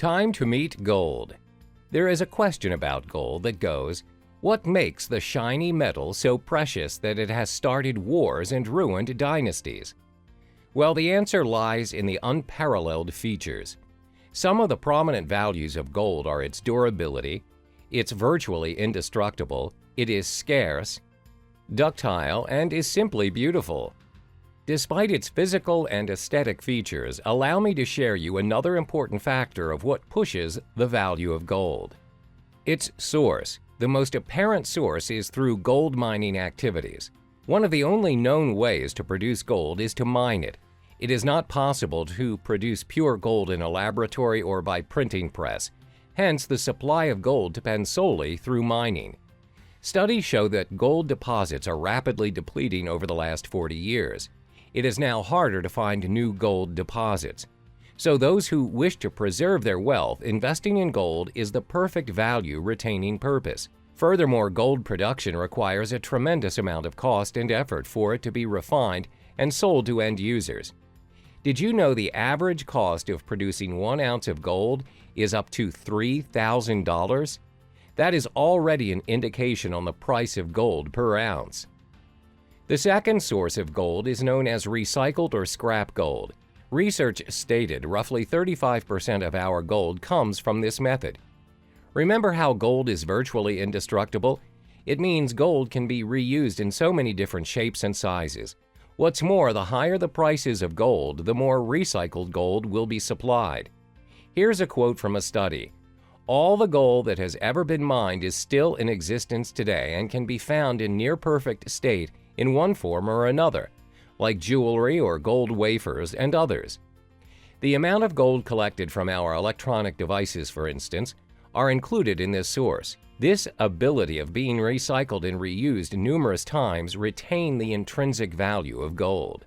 Time to meet gold. There is a question about gold that goes, what makes the shiny metal so precious that it has started wars and ruined dynasties? Well, the answer lies in the unparalleled features. Some of the prominent values of gold are its durability, it's virtually indestructible, it is scarce, ductile, and is simply beautiful. Despite its physical and aesthetic features, allow me to share you another important factor of what pushes the value of gold. Its source. The most apparent source is through gold mining activities. One of the only known ways to produce gold is to mine it. It is not possible to produce pure gold in a laboratory or by printing press. Hence, the supply of gold depends solely through mining. Studies show that gold deposits are rapidly depleting over the last 40 years. It is now harder to find new gold deposits. So those who wish to preserve their wealth, investing in gold is the perfect value-retaining purpose. Furthermore, gold production requires a tremendous amount of cost and effort for it to be refined and sold to end users. Did you know the average cost of producing 1 ounce of gold is up to $3,000? That is already an indication on the price of gold per ounce. The second source of gold is known as recycled or scrap gold. Research stated roughly 35% of our gold comes from this method. Remember how gold is virtually indestructible? It means gold can be reused in so many different shapes and sizes. What's more, the higher the prices of gold, the more recycled gold will be supplied. Here's a quote from a study. All the gold that has ever been mined is still in existence today and can be found in near-perfect state in one form or another, like jewelry or gold wafers and others. The amount of gold collected from our electronic devices, for instance, are included in this source. This ability of being recycled and reused numerous times retain the intrinsic value of gold.